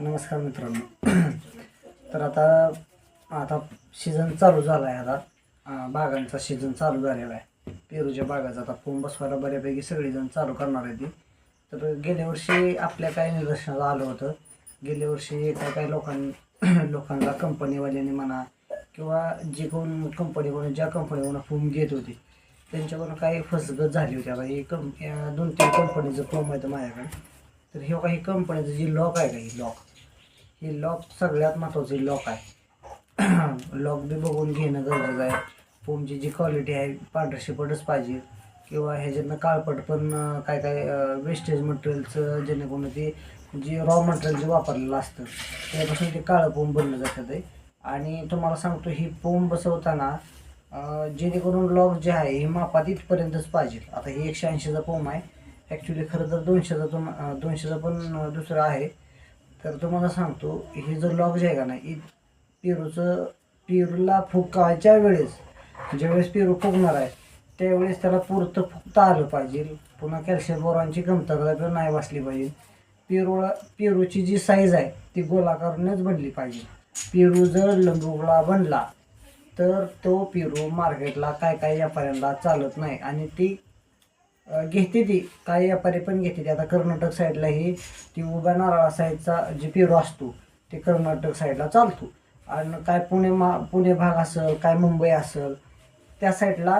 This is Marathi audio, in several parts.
नमस्कार मित्रांनो. तर आता आता सीझन चालू झाला आहे. आता बागांचा सीझन चालू झालेला आहे. पेरूच्या बागाचा आता फोम बसवायला बऱ्यापैकी सगळेजण चालू करणार आहे ती. तर गेल्या वर्षी आपल्या काय निदर्शनाला आलं होतं. गेल्या वर्षी काय लोकांना कंपनीवाल्यांनी म्हणा किंवा जे कोण कंपनीकडून ज्या कंपनीकडून फोम घेत होती त्यांच्याकडून काही फसगत झाली होती. आता ही 2-3 कंपनीचं फोम आहे माझ्याकडे. तर हे काही कंपनीचं जी लॉक आहे का ही लॉक सगळ्यात महत्त्वाची लॉक आहे. लॉक बी बघून घेणं गरजेचं आहे. फोमची जी क्वालिटी आहे पांढरशीपटच पाहिजे किंवा ह्याच्यातनं काळपट पण काय वेस्टेज मटेरियलचं जेणेकरून ते जे रॉ मटेरियल जे वापरलेलं असतं त्यापासून ते काळं फोम बनलं जातं आहे. आणि तुम्हाला सांगतो ही फोम बसवताना जेणेकरून लॉक जे आहे हे मापात इथपर्यंतच पाहिजे. आता ही 180चा फोम आहे. ॲक्च्युली खरं तर 200चा पण दुसरं आहे. तर तुम्हाला सांगतो हे जो लॉक जे आहे का नाही पेरूला फुकायच्या वेळेस ज्यावेळेस पेरू फुगणार आहे त्यावेळेस त्याला पुरतं फुगता आलं पाहिजे. पुन्हा कॅल्शियम बोरॉनची कमतरता नाही बसली पाहिजे. पेरूची जी साईज आहे ती गोलाकारनेच बनली पाहिजे. पेरू जर लंबगोला बनला तर तो पेरू मार्केटला काय व्यापाऱ्यांना चालत नाही आणि ती घेते ती काही व्यापारी पण घेते ती. आता कर्नाटक साईडला ही ती उभ्या नारळा साईडचा जे पेरू असतो ते कर्नाटक साईडला चालतो. आणि काय पुणे भाग असेल काय मुंबई असेल त्या साईडला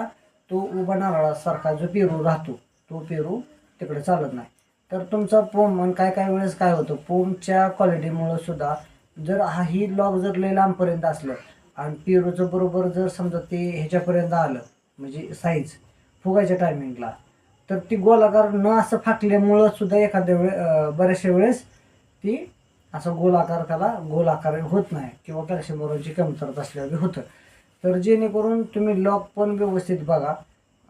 तो उभा नारळासारखा जो पेरू राहतो तो पेरू तिकडे चालत नाही. तर तुमचा पोम आणि काय वेळेस काय होतं पोमच्या क्वालिटीमुळं सुद्धा जर ही लॉक जर लई लांबपर्यंत असलं आणि पेरूचं बरोबर जर समजा ते ह्याच्यापर्यंत आलं म्हणजे साईज फुगायच्या टायमिंगला तर ती गोलाकार न असं फाकल्यामुळं सुद्धा एखाद्या बऱ्याचशा वेळेस ती असं गोलाकार होत नाही किंवा कॅल्शियम बोरॉनची कमतरता असल्यावर होतं. तर जेणेकरून तुम्ही लॉक पण व्यवस्थित बघा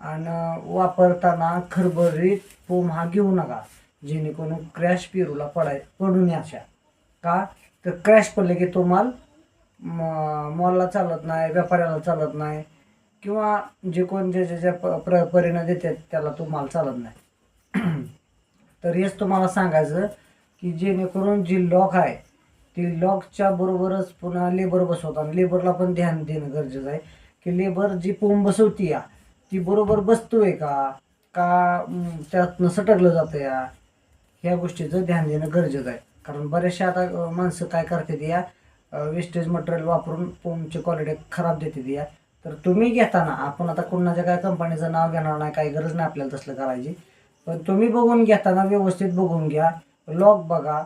आणि वापरताना खरबरीत फोम हा घेऊ नका जेणेकरून क्रॅश पेरूला पडू नये अशा. का तर क्रॅश पडले की तो माल मॉलला चालत नाही, व्यापाऱ्याला चालत नाही किंवा जे कोण ज्या परीनं देतात त्याला तो माल चालत नाही. तर हेच तुम्हाला सांगायचं की जेणेकरून जी लॉक आहे ती लॉकच्या बरोबरच पुन्हा लेबर बसवताना लेबरला पण ध्यान देणं गरजेचं आहे की लेबर जी फोम बसवती या ती बरोबर बसतोय का त्यातनं सटकलं जातं या ह्या गोष्टीचं ध्यान देणं गरजेचं आहे. कारण बरेचसे आता माणसं काय करतात या वेस्टेज मटेरियल वापरून फोमची क्वालिटी खराब देते या. तर तुम्ही घेताना आपण आता कुणाच्या काय कंपनीचं नाव घेणार नाही, काही गरज नाही आपल्याला तसलं करायची. पण तुम्ही बघून घेताना व्यवस्थित बघून घ्या, लॉक बघा.